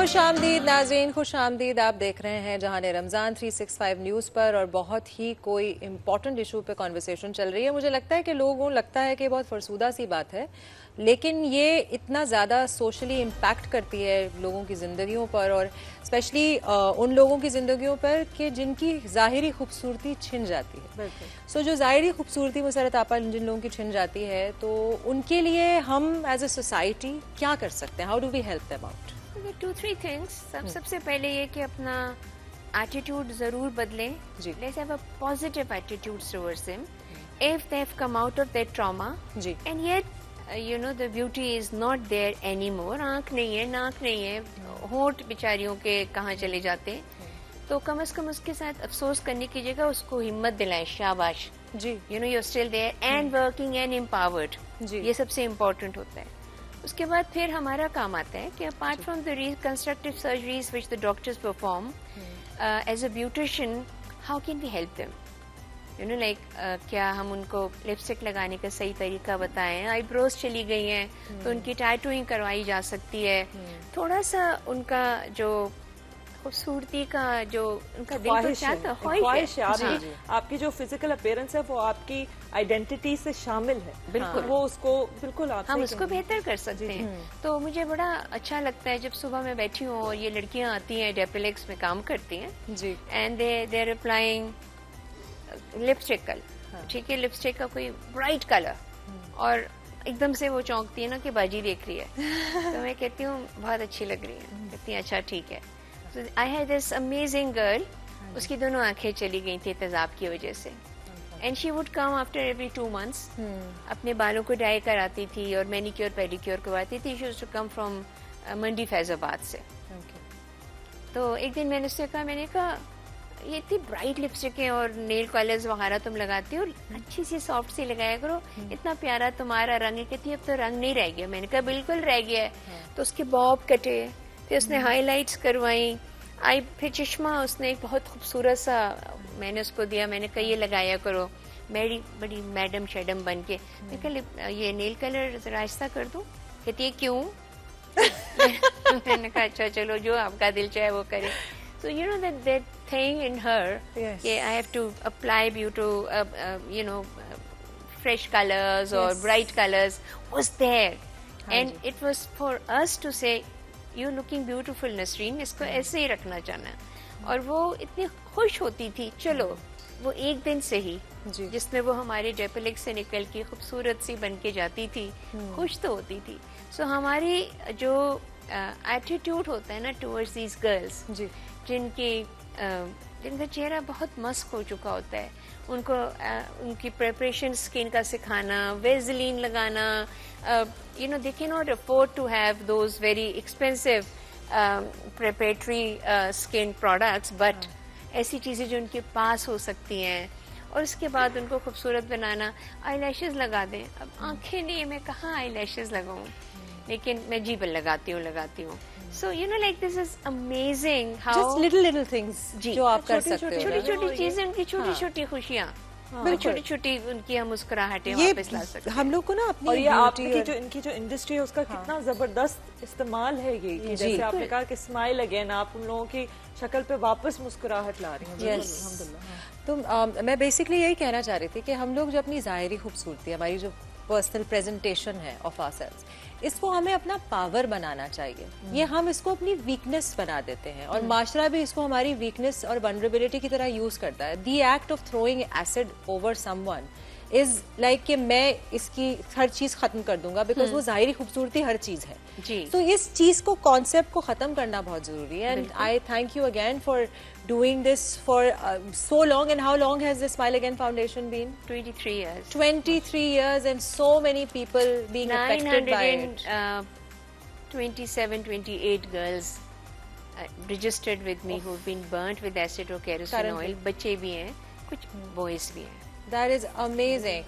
खुशामदीद नाज़रीन, खुशामदीद। आप देख रहे हैं जहां रमज़ान 365 न्यूज़ पर और बहुत ही कोई इम्पॉर्टेंट इशू पे कॉन्वर्सेशन चल रही है। मुझे लगता है कि लोगों को लगता है कि बहुत फरसूदा सी बात है, लेकिन ये इतना ज़्यादा सोशली इम्पैक्ट करती है लोगों की ज़िंदगियों पर, और स्पेशली उन लोगों की ज़िंदगियों पर कि जिनकी ज़ाहिरी खूबसूरती छिन जाती है। सो जो ज़ाहिरी खूबसूरती मुसरत आपा जिन लोगों की छिन जाती है, तो उनके लिए हम एज ए सोसाइटी क्या कर सकते हैं? How do we help them out? 2-3 things. सबसे पहले ये कि अपना एटीट्यूड जरूर बदलें। Let's have a positive attitude towards him if they have come out of that trauma, and yet you know the beauty is not there anymore. आंख नहीं है, नाक नहीं है, होंठ बेचारियों के कहाँ चले जाते हैं, तो कम से कम उसके साथ अफसोस करने की जगह उसको हिम्मत दिलाएं, शाबाश जी, you know you are still there and working and empowered. ये सबसे इम्पोर्टेंट होता है। उसके बाद फिर हमारा काम आता है कि apart from the reconstructive surgeries which the doctors perform as a beautician, how can we help them? You know like क्या हम उनको लिपस्टिक लगाने का सही तरीका बताएं? आईब्रोज चली गई हैं तो उनकी टैटूइंग करवाई जा सकती है। थोड़ा सा उनका जो खूबसूरती का जो उनका दिल को चाहता ख्वाहिश है, आपकी जो फिजिकल अपीयरेंस है वो आपकी आइडेंटिटी से शामिल है। बिल्कुल वो उसको बिल्कुल हम उसको बेहतर कर सकते हैं। तो मुझे बड़ा अच्छा लगता है जब सुबह मैं बैठी हूँ और ये लड़कियां आती हैं, डेपिलेक्स में काम करती हैं जी, and they are applying lipstick colour. ठीक है, लिपस्टिक का कोई ब्राइट कलर, और एकदम से वो चौंकती है ना कि बाजी देख रही है तो मैं कहती हूँ बहुत अच्छी लग रही है। कहती है अच्छा ठीक है। So I had this amazing girl, उसकी दोनों आंखें चली गई थी तेजाब की वजह से, and she would come after every 2 months। अपने बालों को डाई कराती थी और मैनिक्योर पेडिक्योर करवाती थी। She used to come from मंडी फैजाबाद से। तो एक दिन मैंने उससे कहा, मैंने कहा ये इतनी ब्राइट लिपस्टिकें और नेल कलर्स वगैरह तुम लगाती हो, अच्छी सी सॉफ्ट सी लगाया करो, इतना प्यारा तुम्हारा रंग है। कहती है अब तो रंग नहीं रह गया। मैंने कहा बिल्कुल रह गया है। तो उसके बॉब कटे, फिर उसने हाईलाइट्स करवाई, आई फिर चश्मा उसने एक बहुत खूबसूरत सा मैंने उसको दिया। मैंने कहा ये लगाया करो, मेरी बड़ी मैडम शैडम बन के। मैं कहा ये नेल कलर जरा आहिस्ता कर दूं? कहती है क्यों? मैंने कहा अच्छा चलो जो आपका दिल चाहे वो करे। So you know that thing in her, yes. I have to apply you to you know fresh colors or bright colors was there, and it was for us to say you looking beautiful Nasreen, इसको ऐसे ही रखना चाहना है। और वो इतनी खुश होती थी। चलो वो एक दिन से ही जिसमें वो हमारे डेपिलेक्स से निकल के खूबसूरत सी बन के जाती थी, खुश तो होती थी। सो हमारी जो एटीट्यूड होता है ना टुवर्ड्स दीज गर्ल्स, जिनका चेहरा बहुत मस्क हो चुका होता है, उनको उनकी प्रिपरेशन स्किन का सिखाना, वेजलीन लगाना, you know they cannot afford to have those very expensive preparatory skin products, but ऐसी चीजें जो उनके पास हो सकती हैं, और उसके बाद उनको खूबसूरत बनाना। आईलैशेस लगा दें। अब आंखें नहीं है, मैं कहाँ आईलैशेस लगाऊं, लेकिन मैं जीबल लगाती हूँ। So you know like this is amazing how just little things जो आप कर सकते हो, छोटी-छोटी चीजें, उनकी छोटी-छोटी खुशियाँ, छोटी-छोटी उनकी हम मुस्कुराहटें वापस ला सकते हैं। हम लोग को ना अपनी, और ये आपकी जो इनकी जो इंडस्ट्री है उसका कितना जबरदस्त इस्तेमाल है ये, कि जैसे आपने कहा कि स्माइल अगेन, आप उन लोगों की शक्ल पे वापस मुस्कुराहट ला रही हैं। अल्हम्दुलिल्लाह। तो मैं बेसिकली यही कहना चाह रही थी कि हम लोग जो अपनी ज़ाहिरी खूबसूरती, हमारी जो पर्सनल प्रेजेंटेशन है ऑफ आवरसेल्व्स, इसको हमें अपना पावर बनाना चाहिए। ये हम इसको अपनी वीकनेस बना देते हैं, और माशरा भी इसको हमारी वीकनेस और वल्नरेबिलिटी की तरह यूज करता है। The act of throwing acid over someone is like कि मैं इसकी हर चीज खत्म कर दूंगा, बिकॉज वो जाहिरी खूबसूरती हर चीज है जी। तो इस चीज को, कॉन्सेप्ट को खत्म करना बहुत जरूरी है। And I thank you again for doing this for so long. And how long has the Smile Again Foundation been? 23 years. 23 years, and so many people being affected by it. 28 girls registered with me who've been burnt with acid or kerosene oil. बच्चे भी हैं, कुछ boys भी हैं. That is amazing.